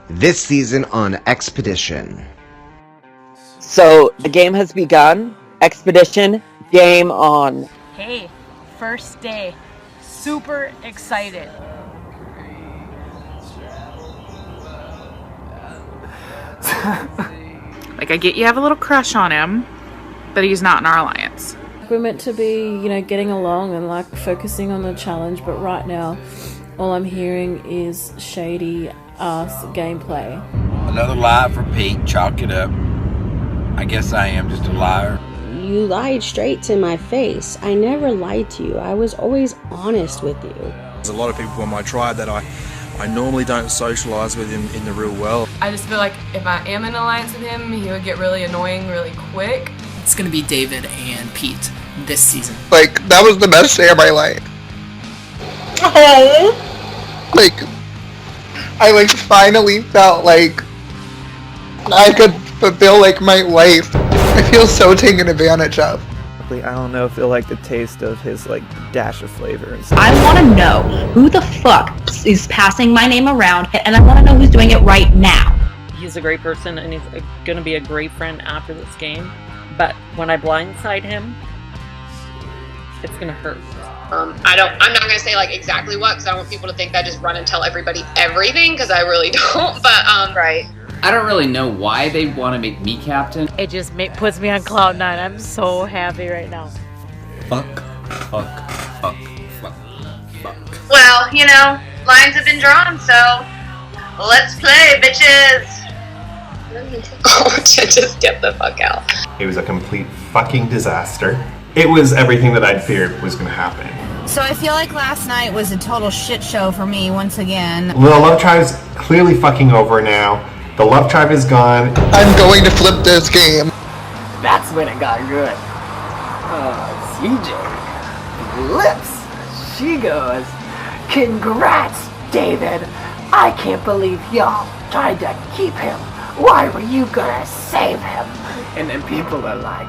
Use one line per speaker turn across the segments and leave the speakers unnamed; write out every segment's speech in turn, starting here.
this season on Expedition.
So the game has begun. Expedition, game on.
Hey, first day. Super excited.
Like, I get you have a little crush on him, but he's not in our alliance.
We're meant to be, getting along and focusing on the challenge, but right now all I'm hearing is shady ass gameplay.
Another lie for Pete, chalk it up. I guess I am just a liar.
You lied straight to my face. I never lied to you. I was always honest with you.
There's a lot of people in my tribe that I normally don't socialise with in the real world.
I just feel like if I am in an alliance with him, he would get really annoying really quick.
It's gonna be David and Pete this season.
That was the best day of my life.
Oh.
I finally felt like I could fulfill my life. I feel so taken advantage of.
I don't know if he'll like the taste of his dash of flavor and stuff.
I want to know who the fuck is passing my name around, and I want to know who's doing it right now.
He's a great person and he's going to be a great friend after this game, but when I blindside him, it's going to hurt.
I'm not going to say exactly what, because I don't want people to think that I just run and tell everybody everything, because I really don't, but right.
I don't really know why they want to make me captain.
It just puts me on cloud 9. I'm so happy right now.
Fuck.
Well, lines have been drawn, so let's play, bitches. Oh, just get the fuck out.
It was a complete fucking disaster. It was everything that I'd feared was going to happen.
So I feel like last night was a total shit show for me once again.
The Love Tribe's clearly fucking over now. The Love Tribe is gone.
I'm going to flip this game.
That's when it got good. CJ lips. She goes, "Congrats, David. I can't believe y'all tried to keep him. Why were you gonna save him?" And then people are like,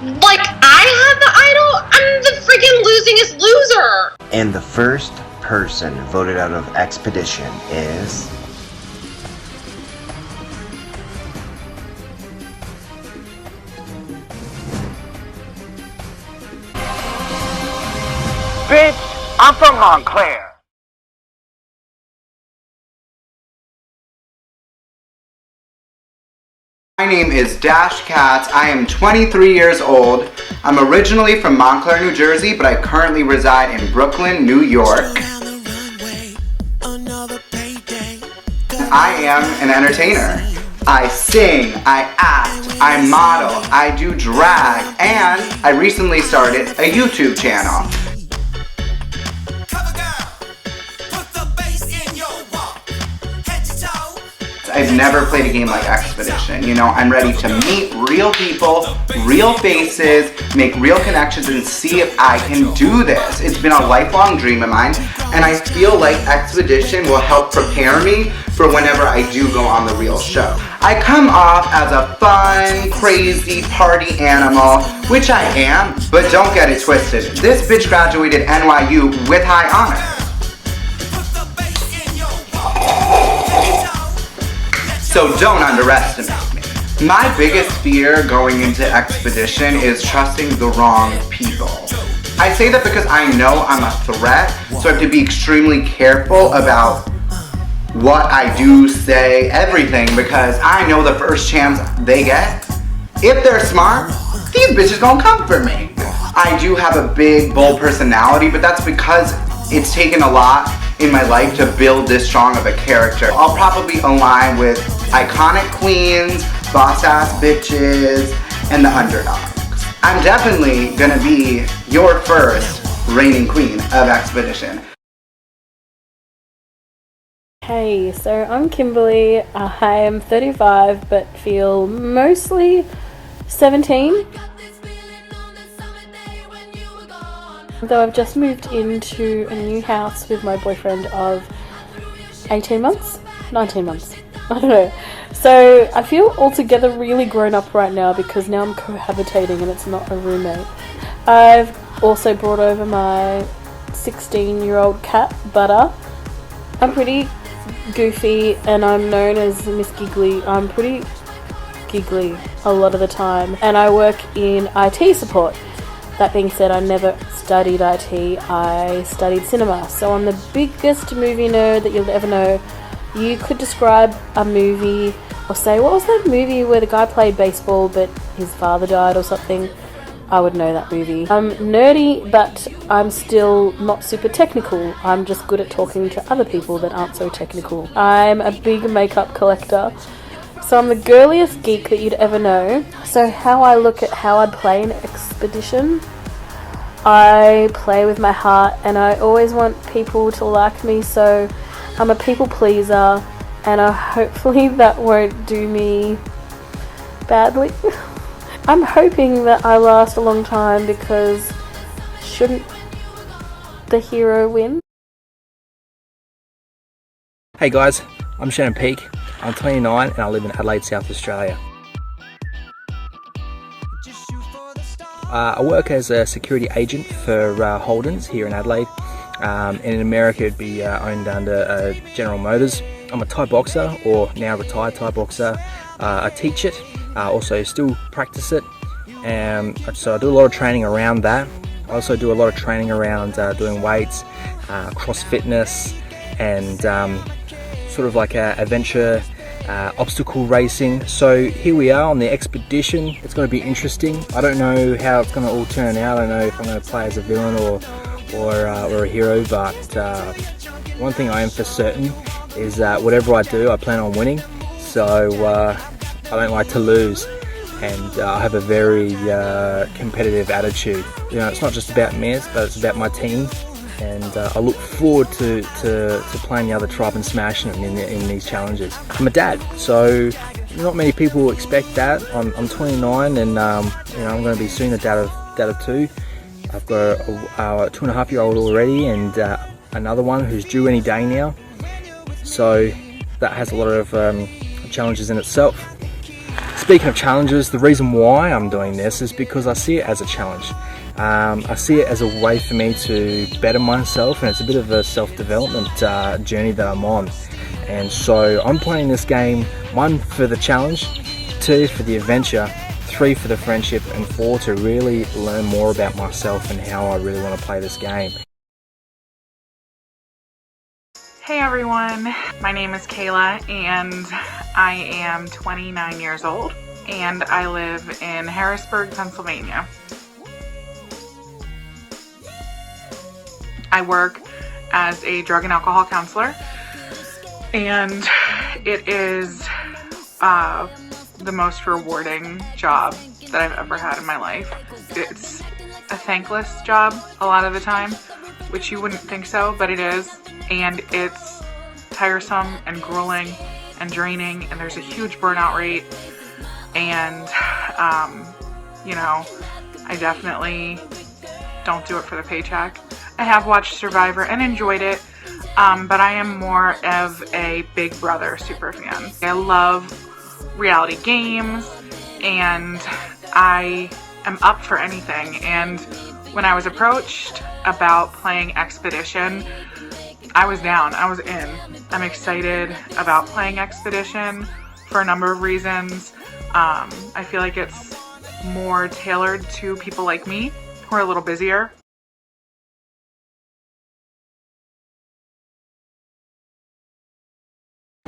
I have the idol? I'm the freaking losingest loser!
And the first person voted out of Expedition is...
"Bitch, I'm from Montclair."
My name is Dash Katz. I am 23 years old. I'm originally from Montclair, New Jersey, but I currently reside in Brooklyn, New York. I am an entertainer. I sing, I act, I model, I do drag, and I recently started a YouTube channel. I've never played a game like Expedition. I'm ready to meet real people, real faces, make real connections, and see if I can do this. It's been a lifelong dream of mine, and I feel like Expedition will help prepare me for whenever I do go on the real show. I come off as a fun, crazy party animal, which I am, but don't get it twisted. This bitch graduated NYU with high honors. So don't underestimate me. My biggest fear going into Expedition is trusting the wrong people. I say that because I know I'm a threat, so I have to be extremely careful about what I do, say, everything, because I know the first chance they get, if they're smart, these bitches gonna come for me. I do have a big, bold personality, but that's because it's taken a lot in my life to build this strong of a character. I'll probably align with iconic queens, boss-ass bitches, and the underdogs. I'm definitely gonna be your first reigning queen of Expedition.
Hey, so I'm Kimberly. I am 35 but feel mostly 17. Though I've just moved into a new house with my boyfriend of 18 months? 19 months. I don't know. So I feel altogether really grown up right now because now I'm cohabitating and it's not a roommate. I've also brought over my 16-year-old cat, Butter. I'm pretty goofy and I'm known as Miss Giggly. I'm pretty giggly a lot of the time, and I work in IT support. That being said, I never studied IT, I studied cinema. So I'm the biggest movie nerd that you'll ever know. You could describe a movie or say, what was that movie where the guy played baseball but his father died or something? I would know that movie. I'm nerdy, but I'm still not super technical. I'm just good at talking to other people that aren't so technical. I'm a big makeup collector. So I'm the girliest geek that you'd ever know. So how I look at how I play an Expedition, I play with my heart and I always want people to like me, so I'm a people pleaser, and hopefully that won't do me badly. I'm hoping that I last a long time, because shouldn't the hero win?
Hey guys, I'm Shannon Peake. I'm 29 and I live in Adelaide, South Australia. I work as a security agent for Holden's here in Adelaide. And in America it'd be owned under General Motors. I'm a Thai boxer, or now retired Thai boxer. I teach it, also still practice it. So I do a lot of training around that. I also do a lot of training around doing weights, cross fitness, and sort of like adventure obstacle racing. So here we are on the Expedition. It's going to be interesting. I don't know how it's going to all turn out. I don't know if I'm going to play as a villain or a hero, but one thing I am for certain is that whatever I do, I plan on winning. So I don't like to lose, and I have a very competitive attitude. You know, it's not just about me, but it's about my team. And I look forward to playing the other tribe and smashing them in these challenges. I'm a dad, so not many people expect that. I'm 29, and you know, I'm going to be soon a dad of two. I've got a 2.5-year-old already, and another one who's due any day now. So that has a lot of challenges in itself. Speaking of challenges, the reason why I'm doing this is because I see it as a challenge. I see it as a way for me to better myself, and it's a bit of a self-development journey that I'm on. And so I'm playing this game, 1 for the challenge, 2 for the adventure, 3 for the friendship, and 4 to really learn more about myself and how I really want to play this game.
Hey everyone, my name is Kayla and I am 29 years old and I live in Harrisburg, Pennsylvania. I work as a drug and alcohol counselor, and it is the most rewarding job that I've ever had in my life. It's a thankless job a lot of the time, which you wouldn't think so, but it is. And it's tiresome and grueling and draining, and there's a huge burnout rate. And, you know, I definitely don't do it for the paycheck. I have watched Survivor and enjoyed it, but I am more of a Big Brother super fan. I love reality games, and I am up for anything. And when I was approached about playing Expedition, I was down, I was in. I'm excited about playing Expedition for a number of reasons. I feel like it's more tailored to people like me who are a little busier.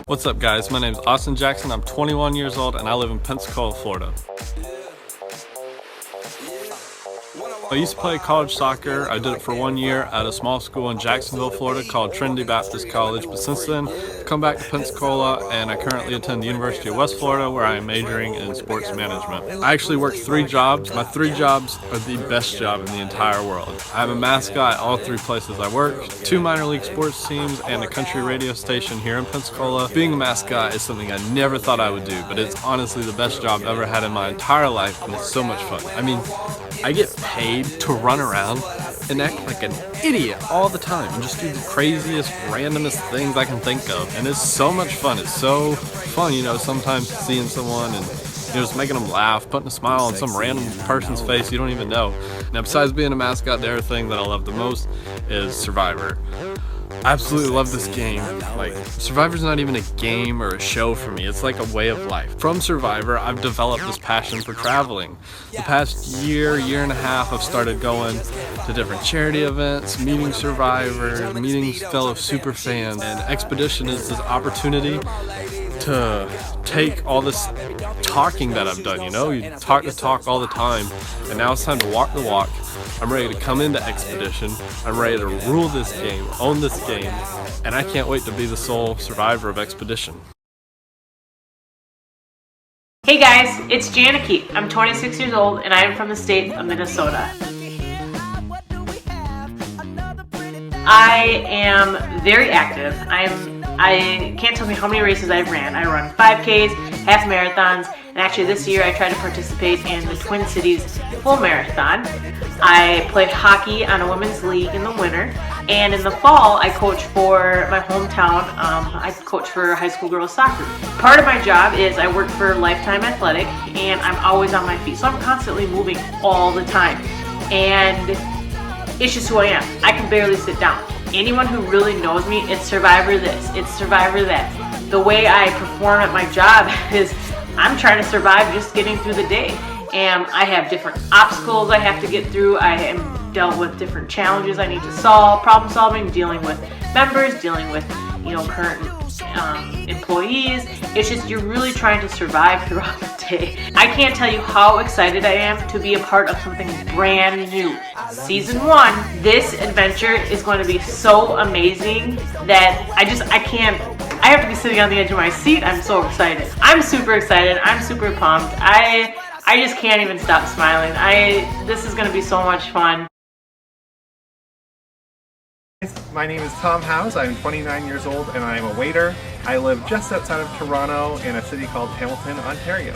What's up guys, my name is Austin Jackson, I'm 21 years old and I live in Pensacola, Florida. I used to play college soccer. I did it for 1 year at a small school in Jacksonville, Florida called Trinity Baptist College, but since then I've come back to Pensacola and I currently attend the University of West Florida where I am majoring in sports management. I actually work 3 jobs. My 3 jobs are the best job in the entire world. I have a mascot at all 3 places I work, 2 minor league sports teams, and a country radio station here in Pensacola. Being a mascot is something I never thought I would do, but it's honestly the best job I've ever had in my entire life, and it's so much fun. I mean, I get paid to run around and act like an idiot all the time and just do the craziest, randomest things I can think of. And it's so much fun. It's so fun, you know, sometimes seeing someone and, you know, just making them laugh, putting a smile on some random person's face you don't even know. Now, besides being a mascot, the other thing that I love the most is Survivor. I absolutely love this game. Like, Survivor's not even a game or a show for me, it's like a way of life. From Survivor, I've developed this passion for traveling. The past year and a half, I've started going to different charity events, meeting survivors, meeting fellow super fans, and Expedition is this opportunity to take all this talking that I've done, you know? You talk the talk all the time, and now it's time to walk the walk. I'm ready to come into Expedition. I'm ready to rule this game, own this game, and I can't wait to be the sole survivor of Expedition.
Hey guys, it's Janicky. I'm 26 years old and I am from the state of Minnesota. I am very active. I can't tell me how many races I've ran. I run 5Ks, half marathons, and actually this year I tried to participate in the Twin Cities full marathon. I play hockey on a women's league in the winter, and in the fall I coach for my hometown. I coach for high school girls soccer. Part of my job is I work for Lifetime Athletic, and I'm always on my feet, so I'm constantly moving all the time. And it's just who I am. I can barely sit down. Anyone who really knows me, it's Survivor this, it's Survivor that. The way I perform at my job is I'm trying to survive just getting through the day. And I have different obstacles I have to get through. I am dealt with different challenges I need to solve, problem solving, dealing with members, dealing with, current employees. It's just you're really trying to survive throughout the day. I can't tell you how excited I am to be a part of something brand new. Season 1, this adventure is going to be so amazing that I have to be sitting on the edge of my seat. I'm so excited. I'm super excited. I'm super pumped. I just can't even stop smiling. This is going to be so much fun.
My name is Tom Howes. I'm 29 years old and I'm a waiter. I live just outside of Toronto in a city called Hamilton, Ontario.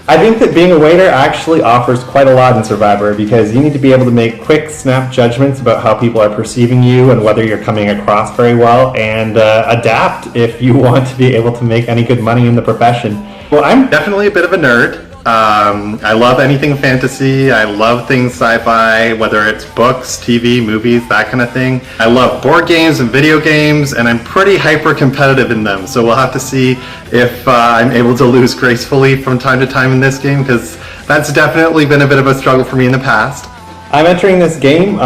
I think that being a waiter actually offers quite a lot in Survivor because you need to be able to make quick, snap judgments about how people are perceiving you and whether you're coming across very well, and adapt if you want to be able to make any good money in the profession. Well, I'm definitely a bit of a nerd. I love anything fantasy. I love things sci-fi, whether it's books, TV, movies, that kind of thing. I love board games and video games, and I'm pretty hyper-competitive in them. So we'll have to see if I'm able to lose gracefully from time to time in this game, because that's definitely been a bit of a struggle for me in the past. I'm entering this game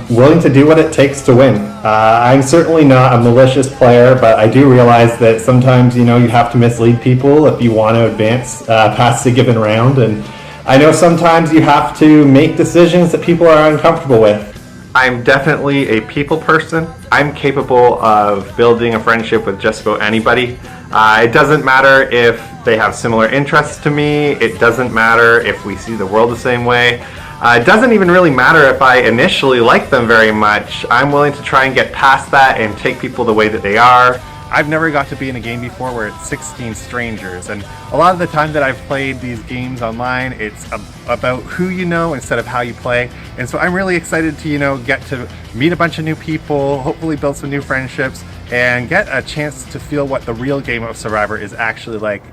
willing to do what it takes to win. I'm certainly not a malicious player, but I do realize that sometimes, you have to mislead people if you want to advance past the given round. And I know sometimes you have to make decisions that people are uncomfortable with. I'm definitely a people person. I'm capable of building a friendship with just about anybody. It doesn't matter if they have similar interests to me. It doesn't matter if we see the world the same way. It doesn't even really matter if I initially like them very much. I'm willing to try and get past that and take people the way that they are. I've never got to be in a game before where it's 16 strangers, and a lot of the time that I've played these games online, it's about who you know instead of how you play. And so I'm really excited to, get to meet a bunch of new people, hopefully build some new friendships, and get a chance to feel what the real game of Survivor is actually like.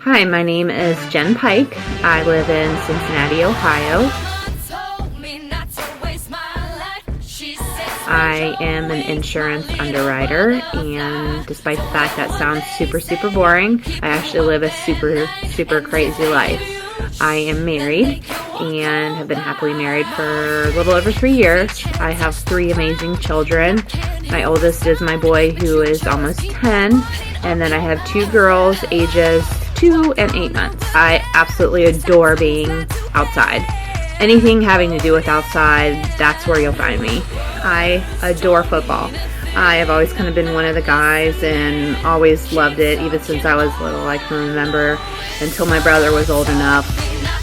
Hi, my name is Jen Pike. I live in Cincinnati, Ohio. I am an insurance underwriter, and despite the fact that sounds super, super boring, I actually live a super, super crazy life. I am married and have been happily married for a little over 3 years. I have 3 amazing children. My oldest is my boy, who is almost 10, and then I have 2 girls ages 2 and 8 months. I absolutely adore being outside. Anything having to do with outside, that's where you'll find me. I adore football. I have always kind of been one of the guys and always loved it, even since I was little. I can remember until my brother was old enough,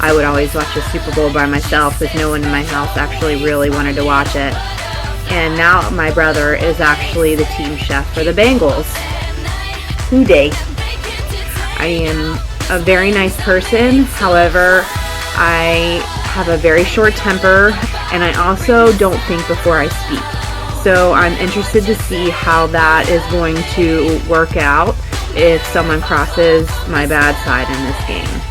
I would always watch the Super Bowl by myself because no one in my house actually really wanted to watch it. And now my brother is actually the team chef for the Bengals. Who dey? I am a very nice person. However, I have a very short temper, and I also don't think before I speak. So I'm interested to see how that is going to work out if someone crosses my bad side in this game.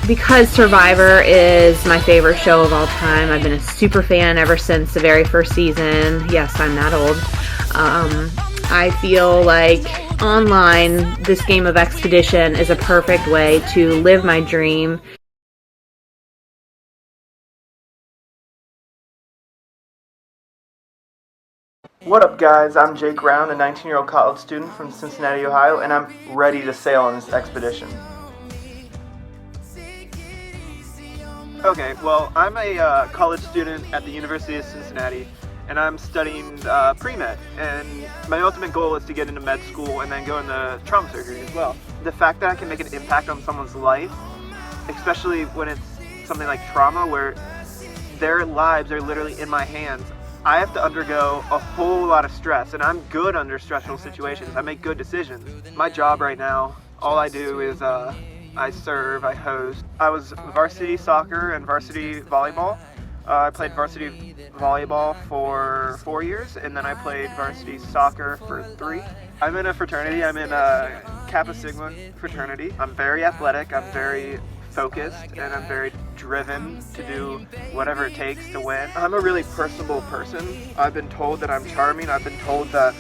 Because Survivor is my favorite show of all time, I've been a super fan ever since the very first season. Yes, I'm that old. I feel like online, this game of Expedition is a perfect way to live my dream.
What up, guys? I'm Jake Brown, a 19-year-old college student from Cincinnati, Ohio, and I'm ready to sail on this expedition. Okay, well, I'm a college student at the University of Cincinnati, and I'm studying pre-med, and my ultimate goal is to get into med school and then go into trauma surgery as well. The fact that I can make an impact on someone's life, especially when it's something like trauma where their lives are literally in my hands, I have to undergo a whole lot of stress, and I'm good under stressful situations. I make good decisions. My job right now, all I do is I serve, I host. I was varsity soccer and varsity volleyball. I played varsity volleyball for 4 years, and then I played varsity soccer for 3. I'm in a fraternity. I'm in a Kappa Sigma fraternity. I'm very athletic. I'm very focused, and I'm very driven to do whatever it takes to win. I'm a really personable person. I've been told that I'm charming. I've been told that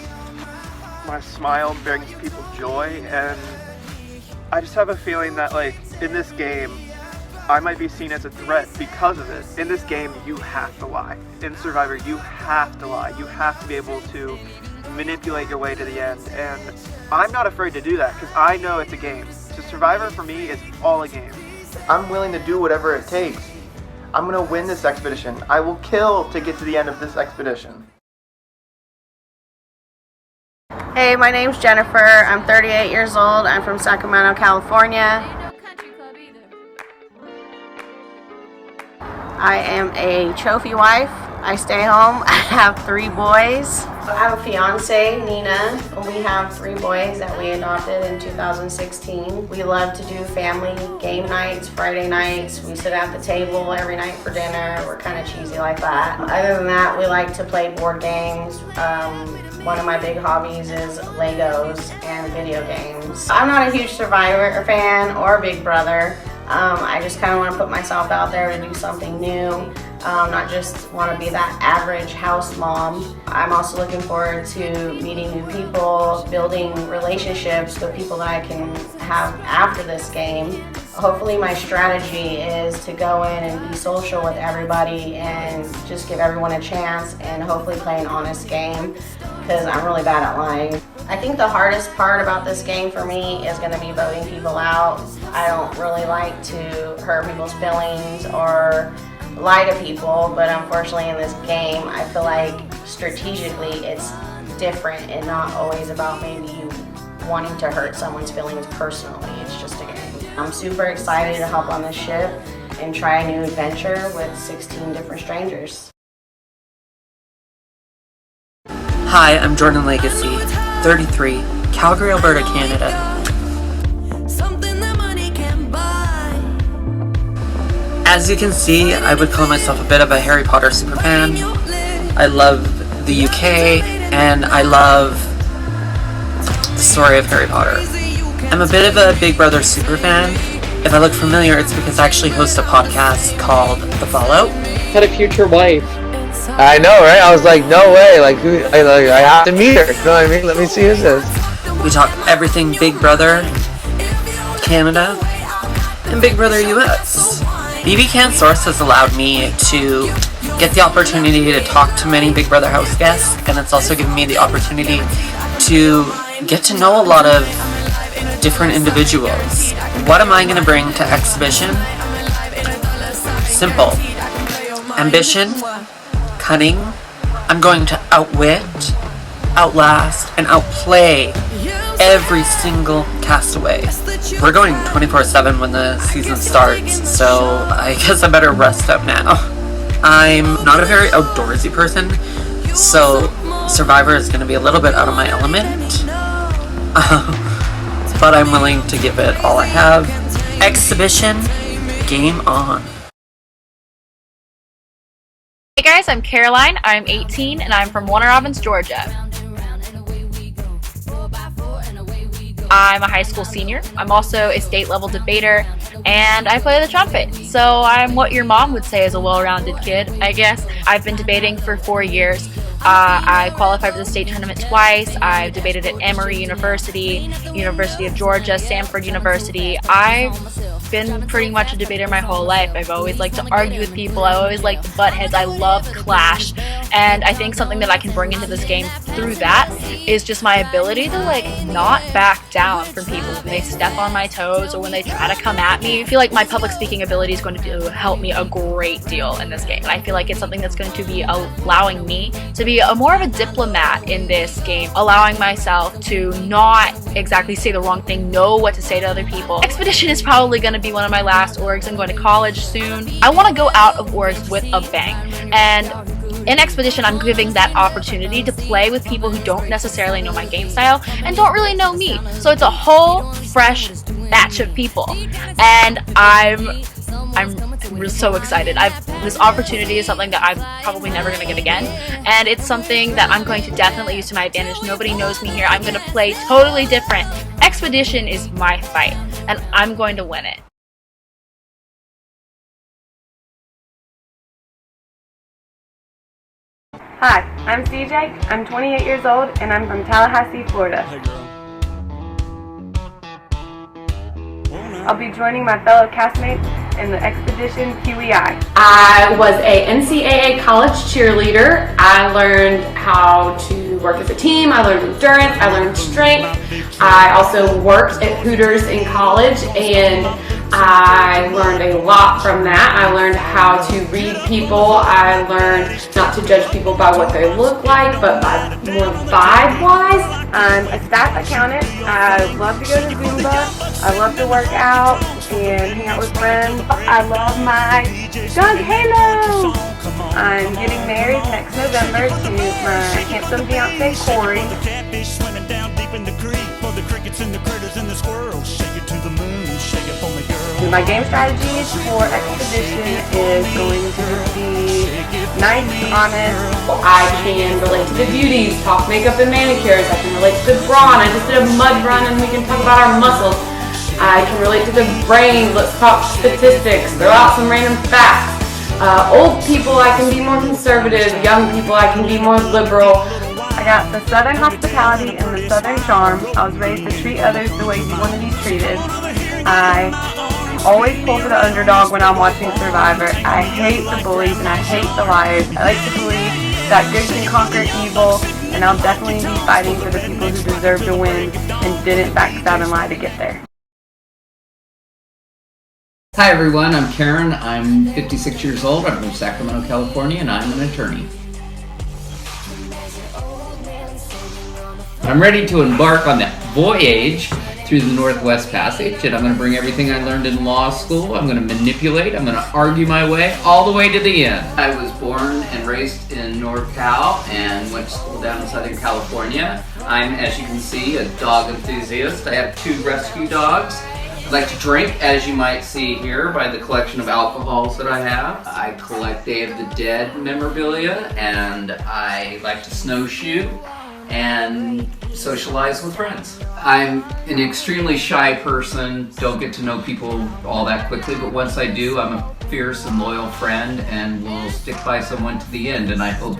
my smile brings people joy, and I just have a feeling that, like, in this game, I might be seen as a threat because of it. In this game, you have to lie. In Survivor, you have to lie. You have to be able to manipulate your way to the end, and I'm not afraid to do that because I know it's a game. So Survivor for me is all a game. I'm willing to do whatever it takes. I'm gonna win this expedition. I will kill to get to the end of this expedition.
Hey, my name's Jennifer. I'm 38 years old. I'm from Sacramento, California. I am a trophy wife. I stay home. I have 3 boys. I have a fiance, Nina. We have 3 boys that we adopted in 2016. We love to do family game nights, Friday nights. We sit at the table every night for dinner. We're kind of cheesy like that. Other than that, we like to play board games. One of my big hobbies is Legos and video games. I'm not a huge Survivor fan or Big Brother. I just kind of want to put myself out there to do something new. Not just want to be that average house mom. I'm also looking forward to meeting new people, building relationships with people that I can have after this game. Hopefully my strategy is to go in and be social with everybody and just give everyone a chance and hopefully play an honest game because I'm really bad at lying. I think the hardest part about this game for me is going to be voting people out. I don't really like to hurt people's feelings or lie to people, but unfortunately in this game I feel like strategically it's different and not always about maybe you wanting to hurt someone's feelings personally. It's just a game. I'm super excited to hop on this ship and try a new adventure with 16 different strangers.
Hi, I'm Jordan Legacy, 33, Calgary, Alberta, Canada. As you can see, I would call myself a bit of a Harry Potter superfan. I love the UK, and I love the story of Harry Potter. I'm a bit of a Big Brother superfan. If I look familiar, it's because I actually host a podcast called The Fallout.
Had a future wife.
I know, right? I was like, no way. I have to meet her. You know what I mean? Let me see who this is.
We talk everything Big Brother Canada and Big Brother US. BB Source has allowed me to get the opportunity to talk to many Big Brother house guests, and it's also given me the opportunity to get to know a lot of different individuals. What am I going to bring to Exhibition? Simple. Ambition, cunning. I'm going to outwit, outlast, and outplay every single castaway. We're going 24/7 when the season starts, so I guess I better rest up now. I'm not a very outdoorsy person, so Survivor is going to be a little bit out of my element. But I'm willing to give it all I have. Exhibition, game on.
Hey guys, I'm Caroline, I'm 18, and I'm from Warner Robins, Georgia. I'm a high school senior. I'm also a state level debater, and I play the trumpet. So I'm what your mom would say is a well-rounded kid, I guess. I've been debating for 4 years. I qualified for the state tournament twice. I've debated at Emory University, University of Georgia, Samford University. I've been pretty much a debater my whole life. I've always liked to argue with people. I always liked to butt heads. I love clash. And I think something that I can bring into this game through that is just my ability to like not back down from people when they step on my toes or when they try to come at me. I feel like my public speaking ability is going to help me a great deal in this game. And I feel like it's something that's going to be allowing me to be more of a diplomat in this game, allowing myself to not exactly say the wrong thing, know what to say to other people. Expedition is probably going to be one of my last orgs. I'm going to college soon. I want to go out of orgs with a bang. And in Expedition, I'm giving that opportunity to play with people who don't necessarily know my game style and don't really know me. So it's a whole fresh batch of people. And I'm so excited. This opportunity is something that I'm probably never going to get again. And it's something that I'm going to definitely use to my advantage. Nobody knows me here. I'm going to play totally different. Expedition is my fight, and I'm going to win it.
Hi, I'm CJ. I'm 28 years old and I'm from Tallahassee, Florida. I'll be joining my fellow castmates in the Expedition QEI.
I was a NCAA college cheerleader. I learned how to work as a team. I learned endurance. I learned strength. I also worked at Hooters in college, and I learned a lot from that. I learned how to read people. I learned not to judge people by what they look like, but by more vibe-wise.
I'm a staff accountant. I love to go to Zumba. I love to work out and hang out with friends. I love my junk halo. I'm getting married next November to my handsome fiance Corey. My game strategy for Expedition is going to be nice, honest.
I can relate to the beauties, talk makeup and manicures. I can relate to the brawn. I just did a mud run and we can talk about our muscles. I can relate to the brain. Let's talk statistics. Throw out some random facts. Old people, I can be more conservative. Young people, I can be more liberal.
I got the Southern hospitality and the Southern charm. I was raised to treat others the way you want to be treated. I always pull for the underdog when I'm watching Survivor. I hate the bullies and I hate the liars. I like to believe that good can conquer evil, and I'll definitely be fighting for the people who deserve to win and didn't backstab and lie to get there.
Hi everyone, I'm Karen. I'm 56 years old. I'm from Sacramento, California, and I'm an attorney. I'm ready to embark on that voyage through the Northwest Passage, and I'm going to bring everything I learned in law school. I'm going to manipulate. I'm going to argue my way all the way to the end. I was born and raised in NorCal and went to school down in Southern California. I'm, as you can see, a dog enthusiast. I have 2 rescue dogs. I like to drink, as you might see here, by the collection of alcohols that I have. I collect Day of the Dead memorabilia, and I like to snowshoe and socialize with friends. I'm an extremely shy person, don't get to know people all that quickly, but once I do, I'm a fierce and loyal friend and will stick by someone to the end. And I hope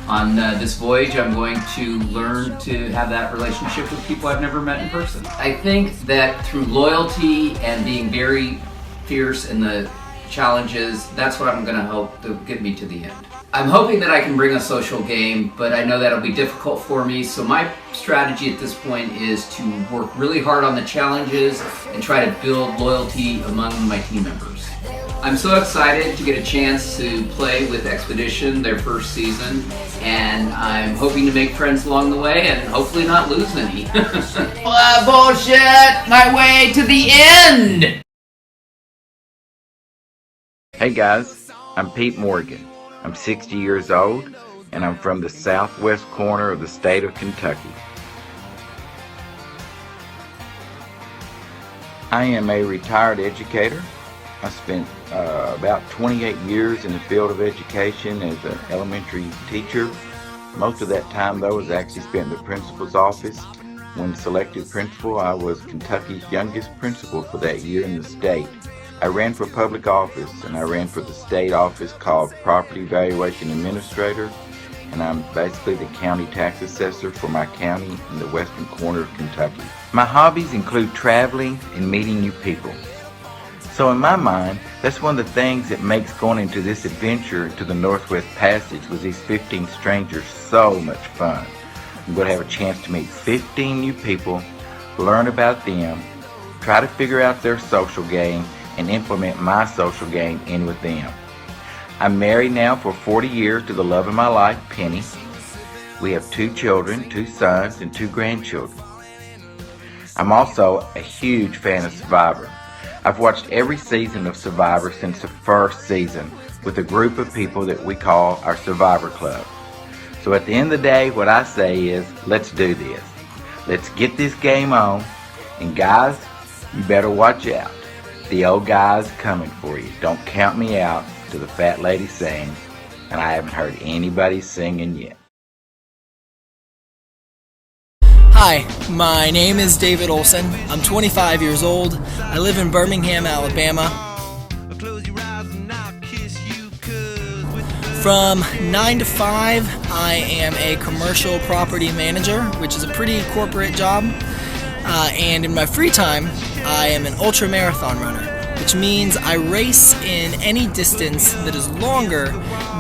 on this voyage I'm going to learn to have that relationship with people I've never met in person. I think that through loyalty and being very fierce in the challenges, that's what I'm going to help to get me to the end. I'm hoping that I can bring a social game, but I know that'll be difficult for me, so my strategy at this point is to work really hard on the challenges and try to build loyalty among my team members. I'm so excited to get a chance to play with Expedition, their first season, and I'm hoping to make friends along the way and hopefully not lose any. Bullshit! My way to the end!
Hey guys, I'm Pete Morgan. I'm 60 years old, and I'm from the southwest corner of the state of Kentucky. I am a retired educator. I spent about 28 years in the field of education as an elementary teacher. Most of that time, though, was actually spent in the principal's office. When selected principal, I was Kentucky's youngest principal for that year in the state. I ran for public office, and I ran for the state office called Property Valuation Administrator, and I'm basically the county tax assessor for my county in the western corner of Kentucky. My hobbies include traveling and meeting new people. So in my mind, that's one of the things that makes going into this adventure to the Northwest Passage with these 15 strangers so much fun. I'm going to have a chance to meet 15 new people, learn about them, try to figure out their social game, and implement my social game in with them. I'm married now for 40 years to the love of my life, Penny. We have 2 children, 2 sons, and 2 grandchildren. I'm also a huge fan of Survivor. I've watched every season of Survivor since the first season with a group of people that we call our Survivor Club. So at the end of the day, what I say is, let's do this. Let's get this game on. And guys, you better watch out. The old guy's coming for you. Don't count me out, to the fat lady sings. And I haven't heard anybody singing yet.
Hi, my name is David Olson. I'm 25 years old. I live in Birmingham, Alabama. From 9 to 5, I am a commercial property manager, which is a pretty corporate job. And in my free time, I am an ultra marathon runner, which means I race in any distance that is longer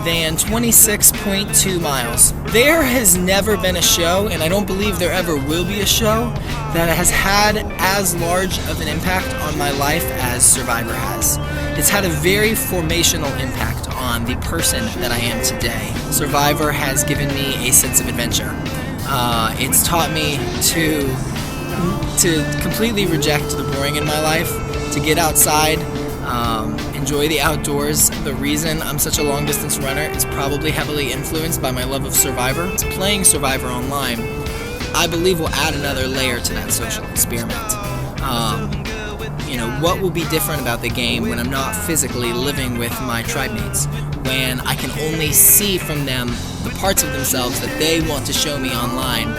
than 26.2 miles. There has never been a show, and I don't believe there ever will be a show, that has had as large of an impact on my life as Survivor has. It's had a very formational impact on the person that I am today. Survivor has given me a sense of adventure. It's taught me to completely reject the boring in my life, to get outside, enjoy the outdoors. The reason I'm such a long distance runner is probably heavily influenced by my love of Survivor. Playing Survivor online, I believe, will add another layer to that social experiment. What will be different about the game when I'm not physically living with my tribe mates, when I can only see from them the parts of themselves that they want to show me online.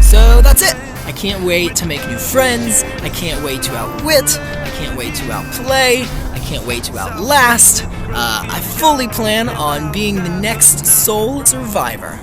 So that's it. I can't wait to make new friends. I can't wait to outwit. I can't wait to outplay. I can't wait to outlast. I fully plan on being the next sole survivor.